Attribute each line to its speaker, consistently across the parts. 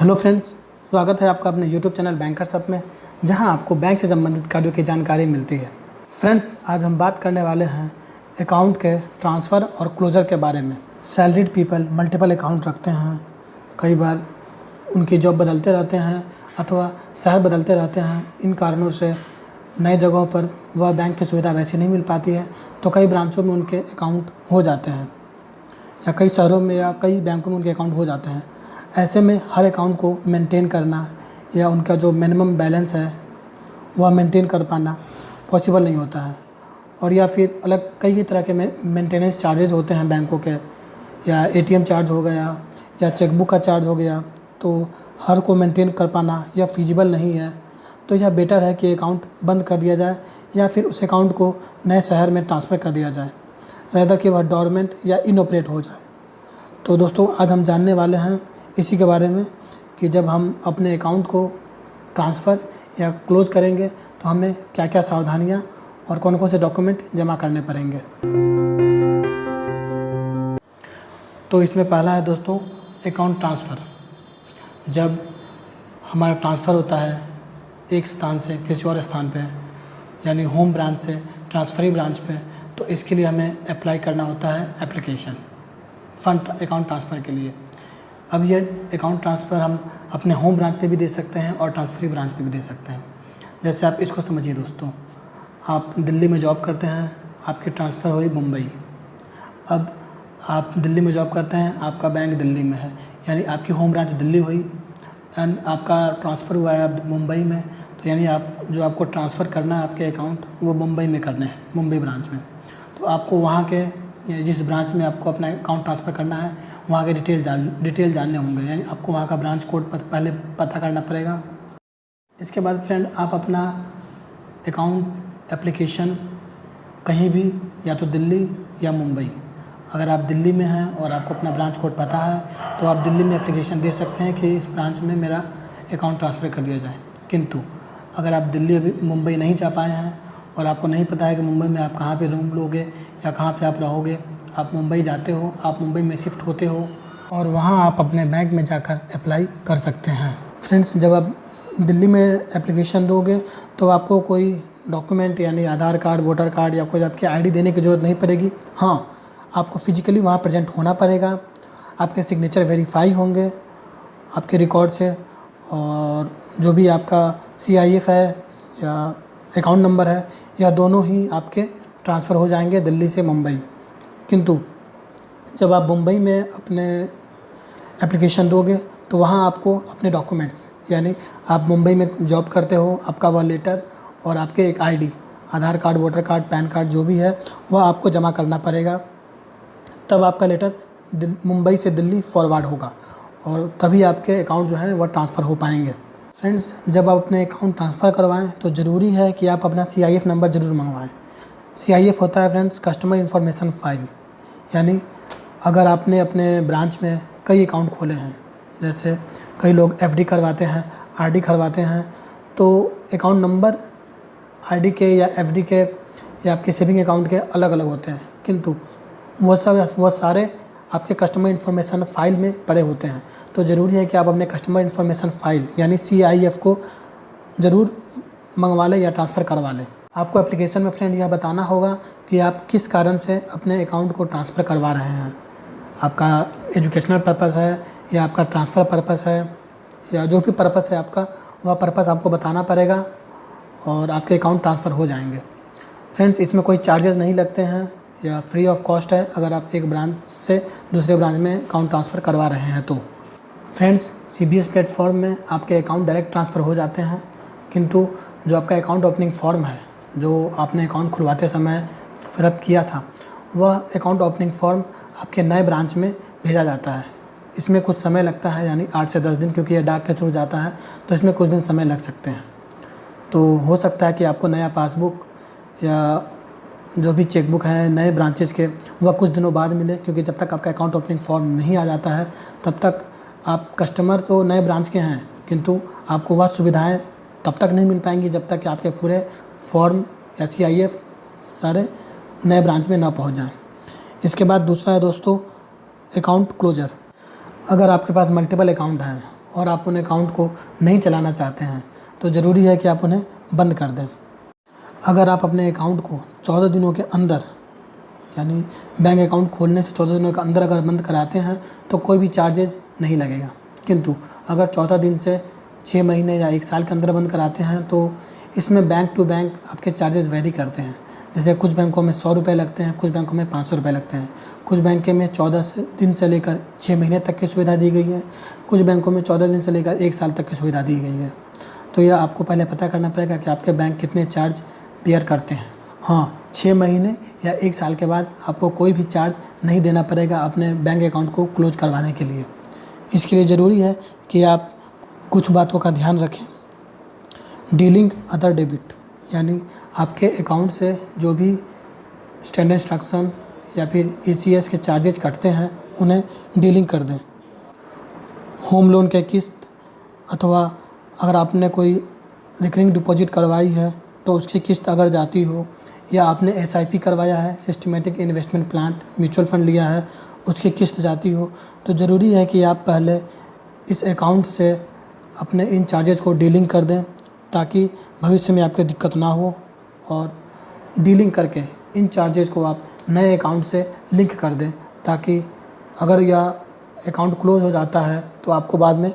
Speaker 1: Hello friends, स्वागत है आपका अपने यूट्यूब चैनल बैंकर्स हब में, जहां आपको बैंक से संबंधित कार्यों की जानकारी मिलती है। फ्रेंड्स, आज हम बात करने वाले हैं अकाउंट के ट्रांसफ़र और क्लोज़र के बारे में। सैलरीड पीपल मल्टीपल अकाउंट रखते हैं, कई बार उनकी जॉब बदलते रहते हैं अथवा शहर बदलते रहते हैं। इन कारणों से नए जगहों पर वह बैंक की सुविधा वैसी नहीं मिल पाती है, तो कई ब्रांचों में उनके अकाउंट हो जाते हैं या कई शहरों में या कई बैंकों में उनके अकाउंट हो जाते हैं। ऐसे में हर अकाउंट को मेंटेन करना या उनका जो मिनिमम बैलेंस है वह मेंटेन कर पाना पॉसिबल नहीं होता है, और या फिर अलग कई तरह के मेंटेनेंस चार्जेज होते हैं बैंकों के, या एटीएम चार्ज हो गया या चेकबुक का चार्ज हो गया, तो हर को मेंटेन कर पाना यह फिजिबल नहीं है। तो यह बेटर है कि अकाउंट बंद कर दिया जाए या फिर उस अकाउंट को नए शहर में ट्रांसफ़र कर दिया जाए, रेदर कि वह डोरमेंट या इनऑपरेट हो जाए। तो दोस्तों, आज हम जानने वाले हैं इसी के बारे में कि जब हम अपने अकाउंट को ट्रांसफ़र या क्लोज़ करेंगे तो हमें क्या क्या सावधानियां और कौन कौन से डॉक्यूमेंट जमा करने पड़ेंगे। तो इसमें पहला है दोस्तों अकाउंट ट्रांसफ़र। जब हमारा ट्रांसफ़र होता है एक स्थान से किसी और स्थान पे, यानी होम ब्रांच से ट्रांसफ़री ब्रांच पे, तो इसके लिए हमें अप्लाई करना होता है एप्लीकेशन फंड अकाउंट ट्रांसफ़र के लिए। अब ये अकाउंट ट्रांसफ़र हम अपने होम ब्रांच पे भी दे सकते हैं और ट्रांसफ़री ब्रांच पे भी दे सकते हैं। जैसे आप इसको समझिए दोस्तों, आप दिल्ली में जॉब करते हैं, आपकी ट्रांसफ़र हुई मुंबई। अब आप दिल्ली में जॉब करते हैं, आपका बैंक दिल्ली में है, यानी आपकी होम ब्रांच दिल्ली हुई एंड आपका ट्रांसफ़र हुआ है अब मुंबई में, तो यानी आपको ट्रांसफ़र करना है आपके अकाउंट वो मुंबई में करने हैं, मुंबई ब्रांच में। तो आपको वहाँ के जिस ब्रांच में आपको अपना अकाउंट ट्रांसफ़र करना है वहाँ के डिटेल जानने होंगे, यानी आपको वहाँ का ब्रांच कोड पहले पता करना पड़ेगा। इसके बाद फ्रेंड, आप अपना अकाउंट एप्लीकेशन कहीं भी, या तो दिल्ली या मुंबई, अगर आप दिल्ली में हैं और आपको अपना ब्रांच कोड पता है तो आप दिल्ली में एप्लीकेशन दे सकते हैं कि इस ब्रांच में मेरा अकाउंट ट्रांसफ़र कर दिया जाए। किंतु अगर आप दिल्ली अभी मुंबई नहीं जा पाए हैं और आपको नहीं पता है कि मुंबई में आप कहाँ पे रूम लोगे या कहाँ पे आप रहोगे, आप मुंबई जाते हो, आप मुंबई में शिफ्ट होते हो और वहाँ आप अपने बैंक में जाकर अप्लाई कर सकते हैं। फ्रेंड्स, जब आप दिल्ली में एप्लीकेशन दोगे तो आपको कोई डॉक्यूमेंट यानी आधार कार्ड, वोटर कार्ड या कोई आपकी आईडी देने की ज़रूरत नहीं पड़ेगी। हाँ, आपको फिजिकली वहाँ प्रेजेंट होना पड़ेगा, आपके सिग्नेचर वेरीफाई होंगे आपके रिकॉर्ड से, और जो भी आपका CIF है या अकाउंट नंबर है, यह दोनों ही आपके ट्रांसफ़र हो जाएंगे दिल्ली से मुंबई। किंतु जब आप मुंबई में अपने एप्लीकेशन दोगे तो वहाँ आपको अपने डॉक्यूमेंट्स, यानी आप मुंबई में जॉब करते हो, आपका वह लेटर और आपके एक ID, Aadhaar card, voter card, PAN card जो भी है वह आपको जमा करना पड़ेगा। तब आपका लेटर मुंबई से दिल्ली फॉरवर्ड होगा और तभी आपके अकाउंट जो है वह ट्रांसफ़र हो पाएंगे। फ्रेंड्स, जब आप अपने अकाउंट ट्रांसफ़र करवाएं तो ज़रूरी है कि आप अपना CIF नंबर ज़रूर मंगवाएं। CIF होता है फ्रेंड्स कस्टमर इन्फॉर्मेशन फ़ाइल, यानी अगर आपने अपने ब्रांच में कई अकाउंट खोले हैं, जैसे कई लोग FD करवाते हैं, RD करवाते हैं, तो अकाउंट नंबर RD के या FD के या आपके सेविंग अकाउंट के अलग अलग होते हैं, किंतु वो सारे आपके कस्टमर इन्फॉर्मेशन फ़ाइल में पड़े होते हैं। तो ज़रूरी है कि आप अपने कस्टमर इन्फॉर्मेशन फ़ाइल यानी CIF को ज़रूर मंगवा लें या ट्रांसफ़र करवा लें। आपको एप्लीकेशन में फ्रेंड यह बताना होगा कि आप किस कारण से अपने अकाउंट को ट्रांसफ़र करवा रहे हैं। आपका एजुकेशनल पर्पस है या आपका ट्रांसफ़र पर्पस है या जो भी पर्पस है आपका, वह पर्पस आपको बताना पड़ेगा और आपके अकाउंट ट्रांसफ़र हो जाएंगे। फ्रेंड्स, इसमें कोई चार्जेस नहीं लगते हैं या फ्री ऑफ कॉस्ट है अगर आप एक ब्रांच से दूसरे ब्रांच में अकाउंट ट्रांसफ़र करवा रहे हैं तो। फ्रेंड्स, CBS प्लेटफॉर्म में आपके अकाउंट डायरेक्ट ट्रांसफ़र हो जाते हैं, किंतु जो आपका अकाउंट ओपनिंग फॉर्म है, जो आपने अकाउंट खुलवाते समय फिलअप किया था, वह अकाउंट ओपनिंग फॉर्म आपके नए ब्रांच में भेजा जाता है। इसमें कुछ समय लगता है, यानी 8 से 10 दिन, क्योंकि यह डाक के थ्रू जाता है तो इसमें कुछ दिन समय लग सकते हैं। तो हो सकता है कि आपको नया पासबुक या जो भी चेकबुक है नए ब्रांचेज़ के वह कुछ दिनों बाद मिले, क्योंकि जब तक आपका अकाउंट ओपनिंग फॉर्म नहीं आ जाता है तब तक आप कस्टमर तो नए ब्रांच के हैं, किंतु आपको वह सुविधाएं तब तक नहीं मिल पाएंगी जब तक कि आपके पूरे फॉर्म या CIF सारे नए ब्रांच में ना पहुंच जाएं। इसके बाद दूसरा है दोस्तों अकाउंट क्लोजर। अगर आपके पास मल्टीपल अकाउंट हैं और आप उन अकाउंट को नहीं चलाना चाहते हैं तो ज़रूरी है कि आप उन्हें बंद कर दें। अगर आप अपने अकाउंट को 14 दिनों के अंदर, यानी बैंक अकाउंट खोलने से 14 दिनों के अंदर अगर बंद कराते हैं तो कोई भी चार्जेज़ नहीं लगेगा। किंतु अगर 14 दिन से 6 महीने या 1 साल के अंदर बंद कराते हैं तो इसमें बैंक टू बैंक आपके चार्जेस वेरी करते हैं। जैसे कुछ बैंकों में 100 रुपये लगते हैं, कुछ बैंकों में 500 रुपये लगते हैं, कुछ बैंक में 14 दिन से लेकर 6 महीने तक की सुविधा दी गई है, कुछ बैंकों में 14 दिन से लेकर 1 साल तक की सुविधा दी गई है। तो यह आपको पहले पता करना पड़ेगा कि आपके बैंक कितने चार्ज बेयर करते हैं। हाँ, 6 महीने या 1 साल के बाद आपको कोई भी चार्ज नहीं देना पड़ेगा अपने बैंक अकाउंट को क्लोज करवाने के लिए। इसके लिए ज़रूरी है कि आप कुछ बातों का ध्यान रखें। डीलिंग अदर डेबिट, यानी आपके अकाउंट से जो भी स्टैंडर्ड इंस्ट्रक्शन या फिर ECS के चार्जेज कटते हैं उन्हें डीलिंग कर दें। होम लोन के किस्त अथवा अगर आपने कोई रिकरिंग डिपॉजिट करवाई है तो उसकी किस्त अगर जाती हो, या आपने SIP करवाया है, systematic investment plan, mutual fund लिया है, उसकी किस्त जाती हो, तो ज़रूरी है कि आप पहले इस अकाउंट से अपने इन चार्जेज़ को डीलिंग कर दें ताकि भविष्य में आपको दिक्कत ना हो। और डीलिंग करके इन चार्जेज़ को आप नए अकाउंट से लिंक कर दें ताकि अगर यह अकाउंट क्लोज हो जाता है तो आपको बाद में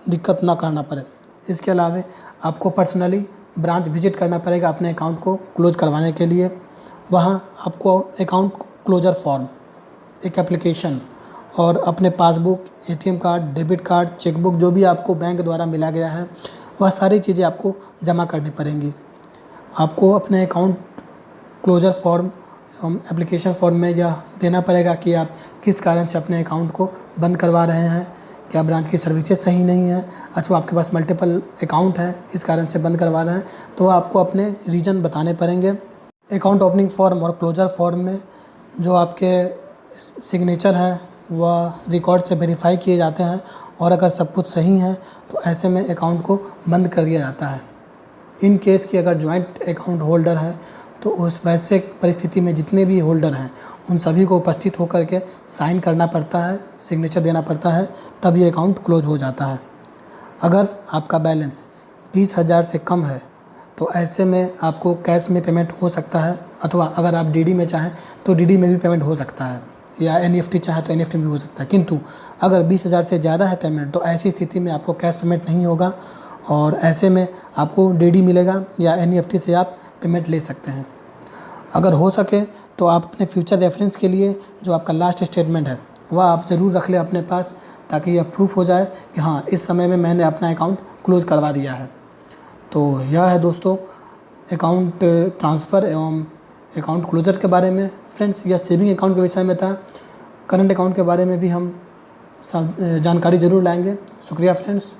Speaker 1: दिक्कत ना करना पड़े। इसके अलावा आपको पर्सनली ब्रांच विजिट करना पड़ेगा अपने अकाउंट को क्लोज करवाने के लिए। वहाँ आपको अकाउंट क्लोजर फॉर्म, एक एप्लीकेशन और अपने passbook, ATM card, debit card, chequebook जो भी आपको बैंक द्वारा मिला गया है वह सारी चीज़ें आपको जमा करनी पड़ेंगी। आपको अपने account closure form application form में यह देना पड़ेगा कि आप किस कारण से अपने अकाउंट को बंद करवा रहे हैं। क्या ब्रांच की सर्विसेज सही नहीं है, अच्छा आपके पास मल्टीपल अकाउंट है इस कारण से बंद करवा रहे हैं, तो आपको अपने रीज़न बताने पड़ेंगे। अकाउंट ओपनिंग फॉर्म और क्लोजर फॉर्म में जो आपके सिग्नेचर हैं वह रिकॉर्ड से वेरीफाई किए जाते हैं और अगर सब कुछ सही है तो ऐसे में अकाउंट को बंद कर दिया जाता है। इन केस कि अगर जॉइंट अकाउंट होल्डर है तो उस वैसे परिस्थिति में जितने भी होल्डर हैं उन सभी को उपस्थित होकर के साइन करना पड़ता है, सिग्नेचर देना पड़ता है, तब ये अकाउंट क्लोज हो जाता है। अगर आपका बैलेंस 20,000 से कम है तो ऐसे में आपको कैश में पेमेंट हो सकता है, अथवा अगर आप DD में चाहें तो DD में भी पेमेंट हो सकता है, या NEFT चाहे तो NEFT में भी हो सकता है। किंतु अगर 20,000 से ज़्यादा है पेमेंट तो ऐसी स्थिति में आपको कैश पेमेंट नहीं होगा और ऐसे में आपको DD मिलेगा या NEFT से आप पेमेंट ले सकते हैं। अगर हो सके तो आप अपने फ्यूचर रेफरेंस के लिए जो आपका लास्ट स्टेटमेंट है वह आप ज़रूर रख लें अपने पास, ताकि यह प्रूफ हो जाए कि हाँ इस समय में मैंने अपना अकाउंट क्लोज़ करवा दिया है। तो यह है दोस्तों अकाउंट ट्रांसफ़र एवं अकाउंट क्लोजर के बारे में। फ्रेंड्स, यह सेविंग अकाउंट के विषय में था। करंट अकाउंट के बारे में भी हम जानकारी ज़रूर लाएंगे। शुक्रिया फ्रेंड्स।